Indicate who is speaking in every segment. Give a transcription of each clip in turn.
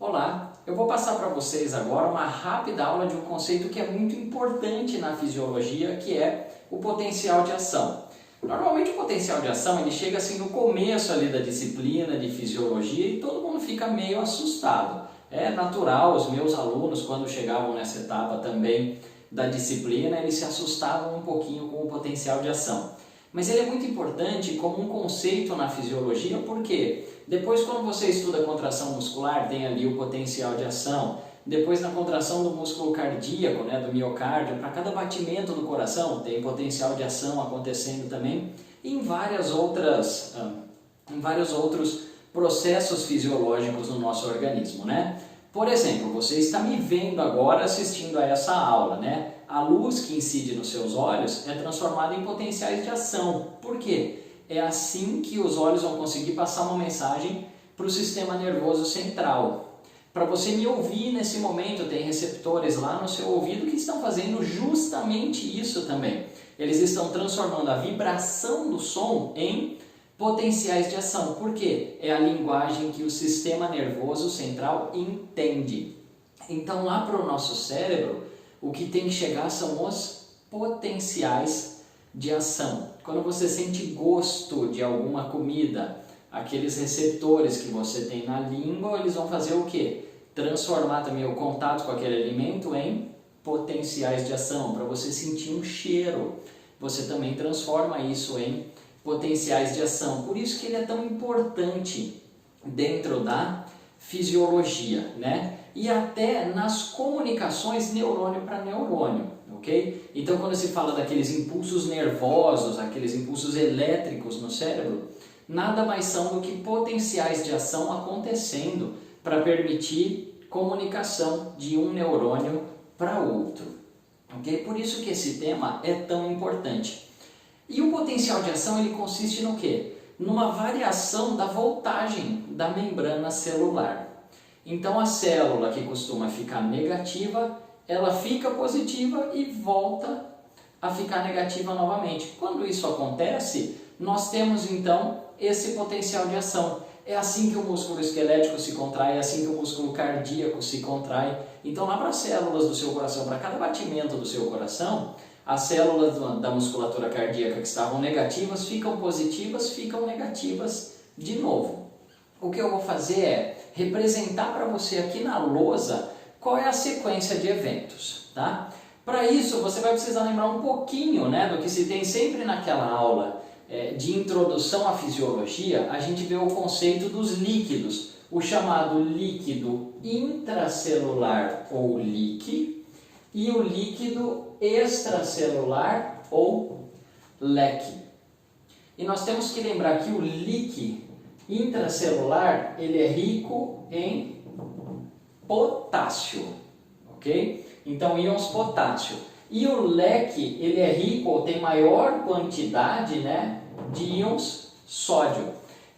Speaker 1: Olá, eu vou passar para vocês agora uma rápida aula de um conceito que é muito importante na fisiologia, que é o potencial de ação. Normalmente o potencial de ação ele chega assim no começo ali da disciplina de fisiologia e todo mundo fica meio assustado. É natural, os meus alunos quando chegavam nessa etapa também da disciplina, eles se assustavam um pouquinho com o potencial de ação. Mas ele é muito importante como um conceito na fisiologia, porque depois quando você estuda contração muscular, tem ali o potencial de ação. Depois na contração do músculo cardíaco, do miocárdio, para cada batimento do coração tem potencial de ação acontecendo também. E em vários outros processos fisiológicos no nosso organismo, Por exemplo, você está me vendo agora assistindo a essa aula, A luz que incide nos seus olhos é transformada em potenciais de ação. Por quê? É assim que os olhos vão conseguir passar uma mensagem para o sistema nervoso central. Para você me ouvir nesse momento, tem receptores lá no seu ouvido que estão fazendo justamente isso também. Eles estão transformando a vibração do som em potenciais de ação. Por quê? É a linguagem que o sistema nervoso central entende. Então lá para o nosso cérebro, o que tem que chegar são os potenciais de ação. Quando você sente gosto de alguma comida, aqueles receptores que você tem na língua, eles vão fazer o quê? Transformar também o contato com aquele alimento em potenciais de ação. Para você sentir um cheiro, você também transforma isso em potenciais de ação. Por isso que ele é tão importante dentro da fisiologia, E até nas comunicações neurônio para neurônio, ok? Então quando se fala daqueles impulsos nervosos, aqueles impulsos elétricos no cérebro, nada mais são do que potenciais de ação acontecendo para permitir comunicação de um neurônio para outro, ok? Por isso que esse tema é tão importante. E o potencial de ação ele consiste no quê? Numa variação da voltagem da membrana celular. Então a célula que costuma ficar negativa, ela fica positiva e volta a ficar negativa novamente. Quando isso acontece, nós temos então esse potencial de ação. É assim que o músculo esquelético se contrai, é assim que o músculo cardíaco se contrai. Então lá para as células do seu coração, para cada batimento do seu coração, as células da musculatura cardíaca que estavam negativas ficam positivas, ficam negativas de novo. O que eu vou fazer é representar para você aqui na lousa qual é a sequência de eventos, Para isso você vai precisar lembrar um pouquinho, do que se tem sempre naquela aula de introdução à fisiologia. A gente vê o conceito dos líquidos, o chamado líquido intracelular ou LIC e o líquido extracelular ou LEC. E nós temos que lembrar que o LIC intracelular ele é rico em potássio, ok? Então íons potássio. E o LEC ele é rico ou tem maior quantidade, de íons sódio.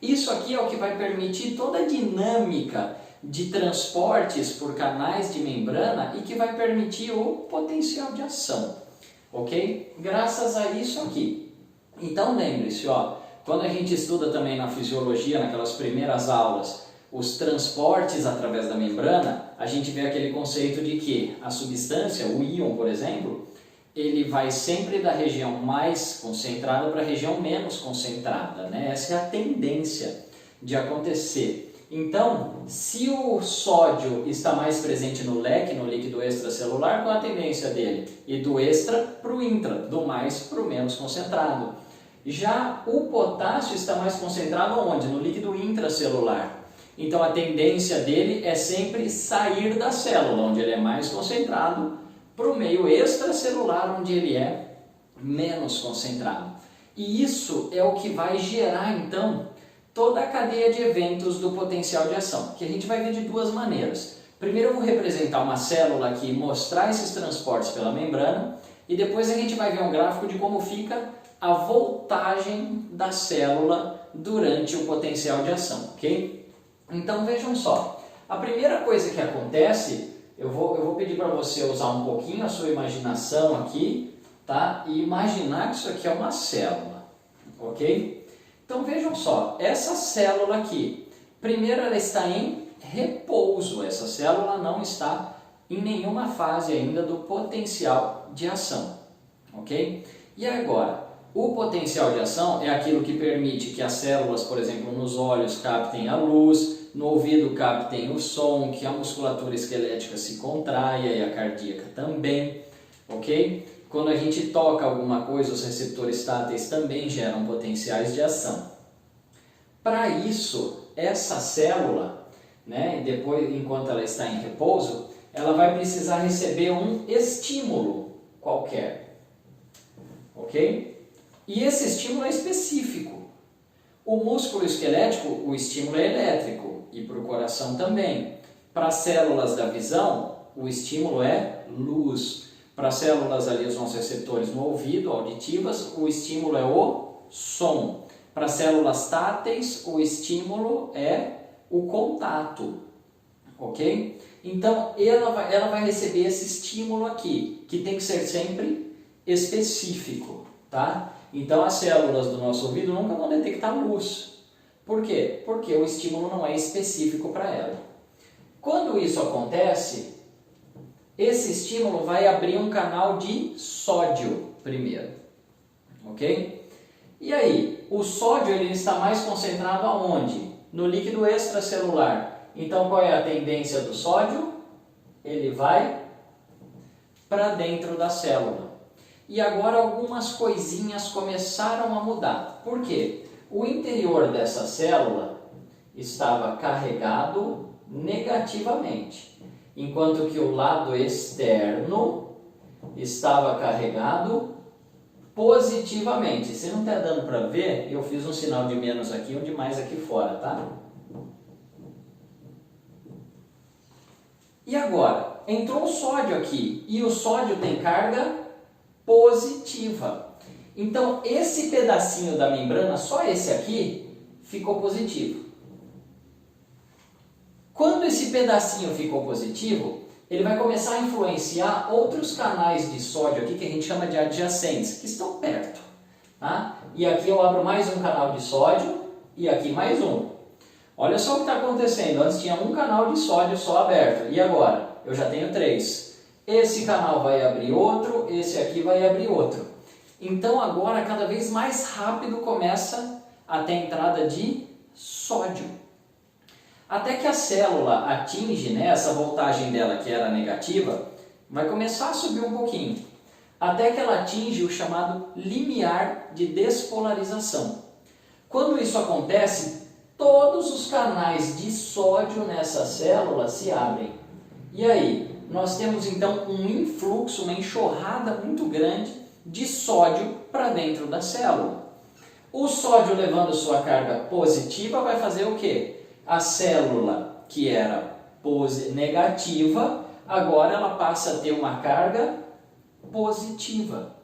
Speaker 1: Isso aqui é o que vai permitir toda a dinâmica de transportes por canais de membrana e que vai permitir o potencial de ação, ok? Graças a isso aqui. Então lembre-se, quando a gente estuda também na fisiologia, naquelas primeiras aulas, os transportes através da membrana, a gente vê aquele conceito de que a substância, o íon, por exemplo, ele vai sempre da região mais concentrada para a região menos concentrada, Essa é a tendência de acontecer. Então, se o sódio está mais presente no LEC, no líquido extracelular, qual a tendência dele? E do extra para o intra, do mais para o menos concentrado. Já o potássio está mais concentrado onde? No líquido intracelular. Então a tendência dele é sempre sair da célula, onde ele é mais concentrado, para o meio extracelular, onde ele é menos concentrado. E isso é o que vai gerar então toda a cadeia de eventos do potencial de ação, que a gente vai ver de duas maneiras. Primeiro eu vou representar uma célula aqui e mostrar esses transportes pela membrana, e depois a gente vai ver um gráfico de como fica a voltagem da célula durante o potencial de ação, ok? Então vejam só, a primeira coisa que acontece, eu vou pedir para você usar um pouquinho a sua imaginação aqui, e imaginar que isso aqui é uma célula, ok? Então vejam só, essa célula aqui, primeiro ela está em repouso. Essa célula não está em nenhuma fase ainda do potencial de ação, ok? E agora, o potencial de ação é aquilo que permite que as células, por exemplo, nos olhos captem a luz, no ouvido captem o som, que a musculatura esquelética se contraia e a cardíaca também, ok? Quando a gente toca alguma coisa, os receptores táteis também geram potenciais de ação. Para isso, essa célula, né, depois, enquanto ela está em repouso, ela vai precisar receber um estímulo qualquer, ok? E esse estímulo é específico. O músculo esquelético, o estímulo é elétrico, e para o coração também. Para as células da visão, o estímulo é luz. Para as células ali, os nossos receptores no ouvido, auditivas, o estímulo é o som. Para as células táteis, o estímulo é o contato, ok? Então, ela vai receber esse estímulo aqui, que tem que ser sempre específico, tá? Então, as células do nosso ouvido nunca vão detectar luz. Por quê? Porque o estímulo não é específico para ela. Quando isso acontece, esse estímulo vai abrir um canal de sódio primeiro, ok? E aí, o sódio ele está mais concentrado aonde? No líquido extracelular. Então, qual é a tendência do sódio? Ele vai para dentro da célula. E agora algumas coisinhas começaram a mudar. Por quê? O interior dessa célula estava carregado negativamente, enquanto que o lado externo estava carregado positivamente. Se não está dando para ver, eu fiz um sinal de menos aqui, um de mais aqui fora, tá? E agora, entrou o sódio aqui, e o sódio tem carga positiva. Então, esse pedacinho da membrana, só esse aqui, ficou positivo. Quando esse pedacinho ficou positivo, ele vai começar a influenciar outros canais de sódio aqui que a gente chama de adjacentes, que estão perto. Tá? E aqui eu abro mais um canal de sódio e aqui mais um. Olha só o que está acontecendo. Antes tinha um canal de sódio só aberto. E agora? Eu já tenho 3. Esse canal vai abrir outro, esse aqui vai abrir outro. Então agora cada vez mais rápido começa a ter entrada de sódio. Até que a célula atinge, né, essa voltagem dela que era negativa, vai começar a subir um pouquinho. Até que ela atinge o chamado limiar de despolarização. Quando isso acontece, todos os canais de sódio nessa célula se abrem. E aí, nós temos então um influxo, uma enxurrada muito grande de sódio para dentro da célula. O sódio levando sua carga positiva vai fazer o quê? A célula que era negativa, agora ela passa a ter uma carga positiva.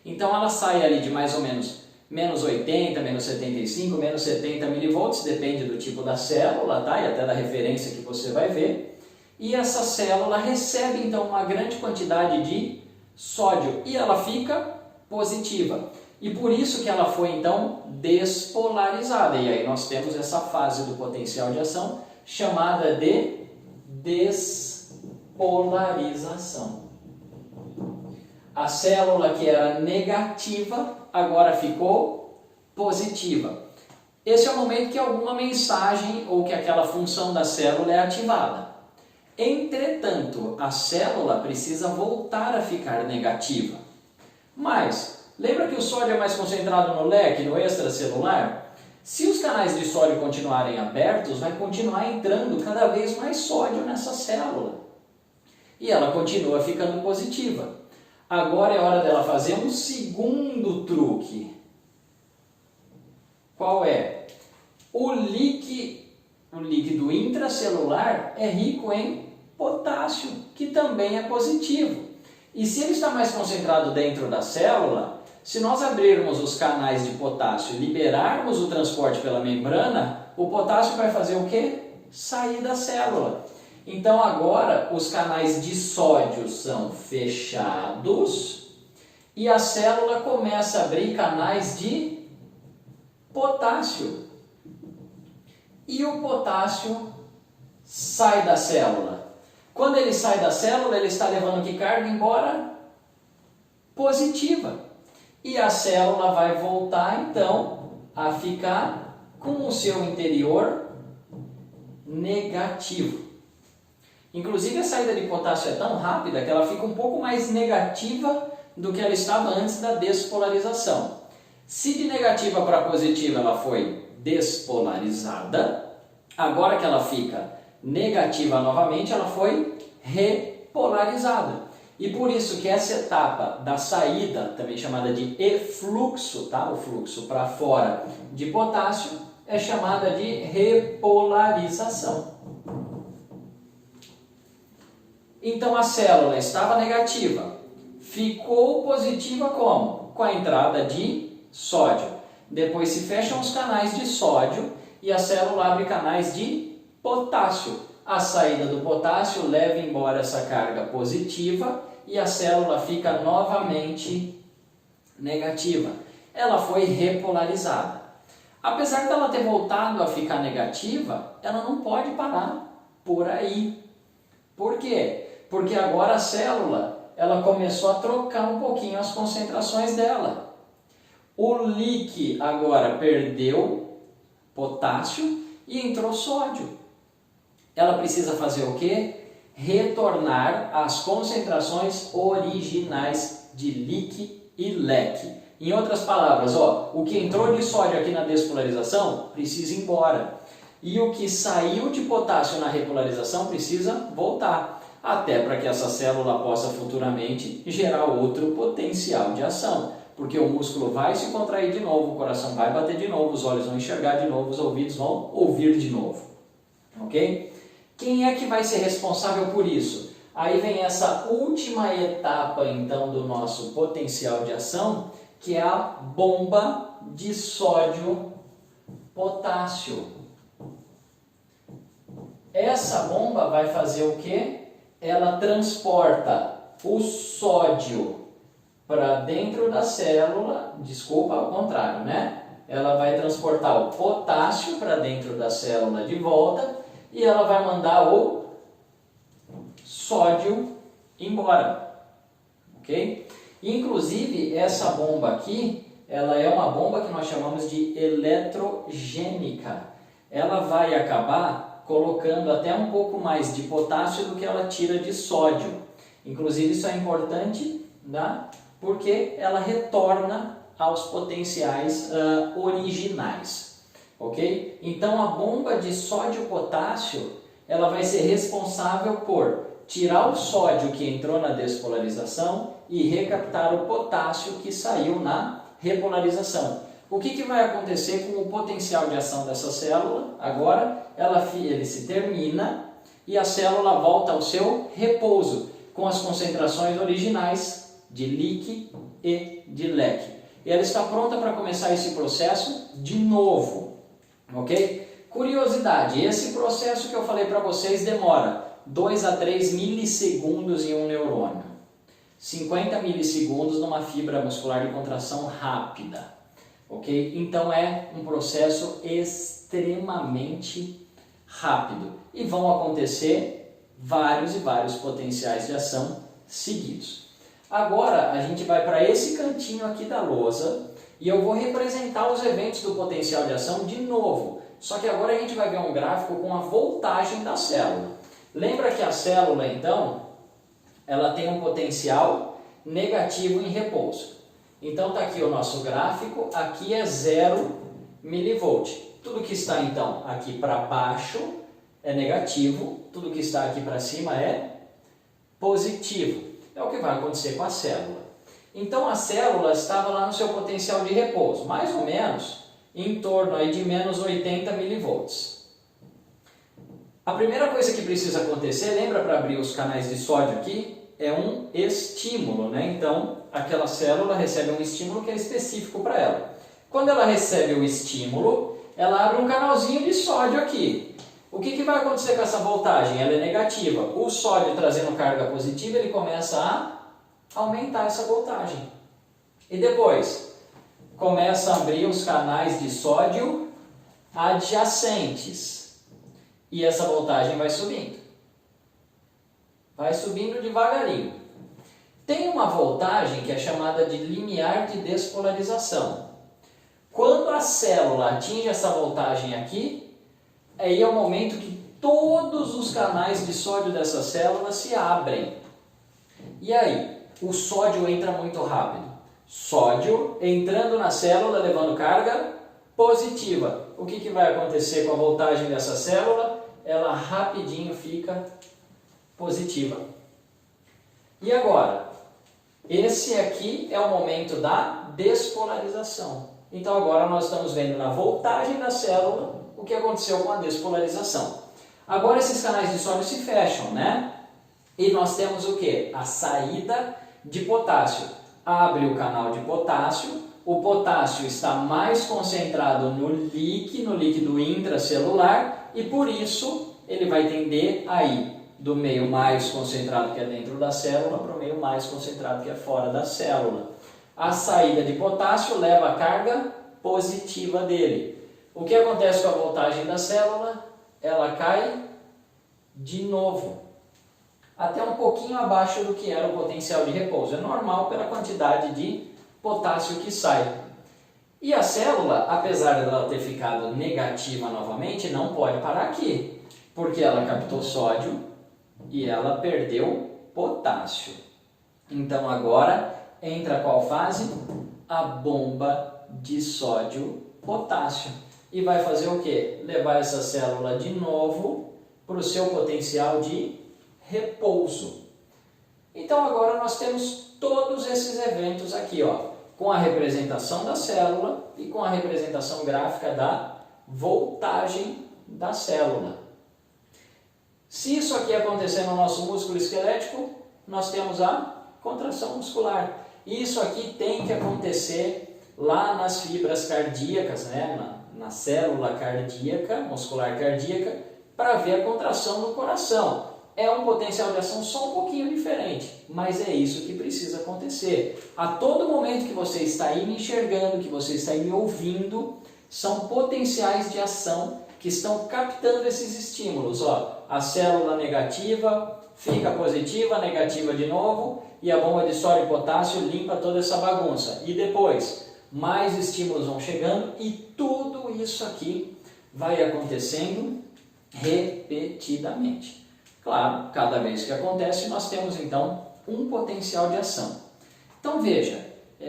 Speaker 1: Então ela sai ali de mais ou menos menos 80, menos 75, menos 70 milivolts, depende do tipo da célula, tá? E até da referência que você vai ver. E essa célula recebe então uma grande quantidade de sódio e ela fica positiva. E por isso que ela foi então despolarizada. E aí nós temos essa fase do potencial de ação chamada de despolarização. A célula que era negativa agora ficou positiva. Esse é o momento que alguma mensagem ou que aquela função da célula é ativada. Entretanto, a célula precisa voltar a ficar negativa. Mas, lembra que o sódio é mais concentrado no leque, no extracelular? Se os canais de sódio continuarem abertos, vai continuar entrando cada vez mais sódio nessa célula. E ela continua ficando positiva. Agora é hora dela fazer um segundo truque. Qual é? O líquido intracelular é rico em potássio, que também é positivo. E se ele está mais concentrado dentro da célula, se nós abrirmos os canais de potássio e liberarmos o transporte pela membrana, o potássio vai fazer o quê? Sair da célula. Então agora os canais de sódio são fechados e a célula começa a abrir canais de potássio. E o potássio sai da célula? Quando ele sai da célula, ele está levando que carga embora? Positiva. E a célula vai voltar, então, a ficar com o seu interior negativo. Inclusive, a saída de potássio é tão rápida que ela fica um pouco mais negativa do que ela estava antes da despolarização. Se de negativa para positiva ela foi despolarizada, agora que ela fica negativa novamente, ela foi repolarizada. E por isso que essa etapa da saída, também chamada de efluxo, tá? O fluxo para fora de potássio, é chamada de repolarização. Então a célula estava negativa, ficou positiva como? Com a entrada de sódio. Depois se fecham os canais de sódio e a célula abre canais de potássio. A saída do potássio leva embora essa carga positiva e a célula fica novamente negativa. Ela foi repolarizada. Apesar dela ter voltado a ficar negativa, ela não pode parar por aí. Por quê? Porque agora a célula ela começou a trocar um pouquinho as concentrações dela. O líquido agora perdeu potássio e entrou sódio. Ela precisa fazer o quê? Retornar às concentrações originais de líquido e leque. Em outras palavras, o que entrou de sódio aqui na despolarização precisa ir embora. E o que saiu de potássio na repolarização precisa voltar, até para que essa célula possa futuramente gerar outro potencial de ação. Porque o músculo vai se contrair de novo, o coração vai bater de novo, os olhos vão enxergar de novo, os ouvidos vão ouvir de novo. Ok? Quem é que vai ser responsável por isso? Aí vem essa última etapa, então, do nosso potencial de ação, que é a bomba de sódio-potássio. Essa bomba vai fazer o quê? Ela transporta o sódio para dentro da célula, desculpa, ao contrário, né? Ela vai transportar o potássio para dentro da célula de volta e ela vai mandar o sódio embora, ok? Inclusive, essa bomba aqui, ela é uma bomba que nós chamamos de eletrogênica. Ela vai acabar colocando até um pouco mais de potássio do que ela tira de sódio. Inclusive, isso é importante, né? Porque ela retorna aos potenciais originais, ok? Então, a bomba de sódio-potássio, ela vai ser responsável por tirar o sódio que entrou na despolarização e recaptar o potássio que saiu na repolarização. O que vai acontecer com o potencial de ação dessa célula? Agora, ele se termina e a célula volta ao seu repouso, com as concentrações originais de líquido e de leque. E ela está pronta para começar esse processo de novo, ok? Curiosidade, esse processo que eu falei para vocês demora 2 a 3 milissegundos em um neurônio, 50 milissegundos numa fibra muscular de contração rápida, ok? Então é um processo extremamente rápido e vão acontecer vários e vários potenciais de ação seguidos. Agora a gente vai para esse cantinho aqui da lousa e eu vou representar os eventos do potencial de ação de novo, só que agora a gente vai ver um gráfico com a voltagem da célula. Lembra que a célula, então, ela tem um potencial negativo em repouso. Então está aqui o nosso gráfico, aqui é 0 milivolt. Tudo que está, então, aqui para baixo é negativo, tudo que está aqui para cima é positivo. É o que vai acontecer com a célula. Então a célula estava lá no seu potencial de repouso, mais ou menos em torno aí de menos 80 milivolts. A primeira coisa que precisa acontecer, lembra para abrir os canais de sódio aqui, é um estímulo, né? Então aquela célula recebe um estímulo que é específico para ela. Quando ela recebe o estímulo, ela abre um canalzinho de sódio aqui. O que vai acontecer com essa voltagem? Ela é negativa. O sódio trazendo carga positiva, ele começa a aumentar essa voltagem. E depois, começa a abrir os canais de sódio adjacentes. E essa voltagem vai subindo. Vai subindo devagarinho. Tem uma voltagem que é chamada de limiar de despolarização. Quando a célula atinge essa voltagem aqui, aí é o momento que todos os canais de sódio dessa célula se abrem. E aí, o sódio entra muito rápido. Sódio entrando na célula, levando carga positiva. O que vai acontecer com a voltagem dessa célula? Ela rapidinho fica positiva. E agora? Esse aqui é o momento da despolarização. Então agora nós estamos vendo na voltagem da célula o que aconteceu com a despolarização. Agora esses canais de sódio se fecham, né? E nós temos o que? A saída de potássio. Abre o canal de potássio, o potássio está mais concentrado no líquido intracelular e por isso ele vai tender a ir do meio mais concentrado que é dentro da célula para o meio mais concentrado que é fora da célula. A saída de potássio leva a carga positiva dele. O que acontece com a voltagem da célula? Ela cai de novo, até um pouquinho abaixo do que era o potencial de repouso. É normal pela quantidade de potássio que sai. E a célula, apesar de ela ter ficado negativa novamente, não pode parar aqui, porque ela captou sódio e ela perdeu potássio. Então agora entra qual fase? A bomba de sódio-potássio. E vai fazer o quê? Levar essa célula de novo para o seu potencial de repouso. Então agora nós temos todos esses eventos aqui, ó, com a representação da célula e com a representação gráfica da voltagem da célula. Se isso aqui acontecer no nosso músculo esquelético, nós temos a contração muscular. Isso aqui tem que acontecer lá nas fibras cardíacas, né? na célula cardíaca, muscular cardíaca, para ver a contração do coração. É um potencial de ação só um pouquinho diferente, mas é isso que precisa acontecer. A todo momento que você está aí me enxergando, que você está aí me ouvindo, são potenciais de ação que estão captando esses estímulos. Ó, a célula negativa fica positiva, negativa de novo, e a bomba de sódio e potássio limpa toda essa bagunça. E depois, mais estímulos vão chegando e tudo isso aqui vai acontecendo repetidamente. Claro, cada vez que acontece, nós temos então um potencial de ação. Então veja,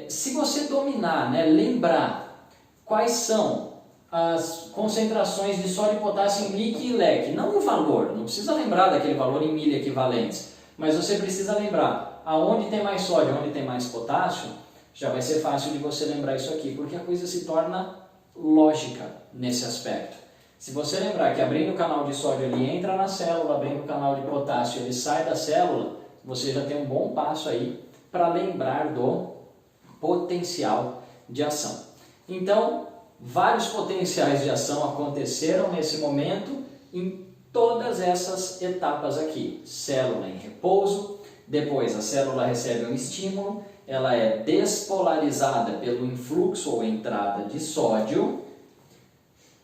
Speaker 1: se você dominar, né, lembrar quais são as concentrações de sódio e potássio em LIC e LEC, não o valor, não precisa lembrar daquele valor em milha equivalentes, mas você precisa lembrar aonde tem mais sódio, onde tem mais potássio, já vai ser fácil de você lembrar isso aqui, porque a coisa se torna lógica nesse aspecto. Se você lembrar que abrindo o canal de sódio ele entra na célula, abrindo o canal de potássio ele sai da célula, você já tem um bom passo aí para lembrar do potencial de ação. Então, vários potenciais de ação aconteceram nesse momento em todas essas etapas aqui. Célula em repouso, depois a célula recebe um estímulo, ela é despolarizada pelo influxo ou entrada de sódio,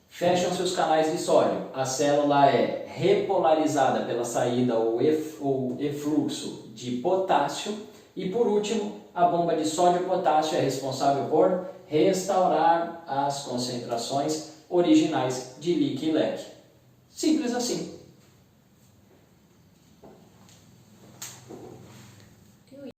Speaker 1: fecham-se os canais de sódio, a célula é repolarizada pela saída ou efluxo de potássio e por último a bomba de sódio e potássio é responsável por restaurar as concentrações originais de LIC e LEC. Simples assim.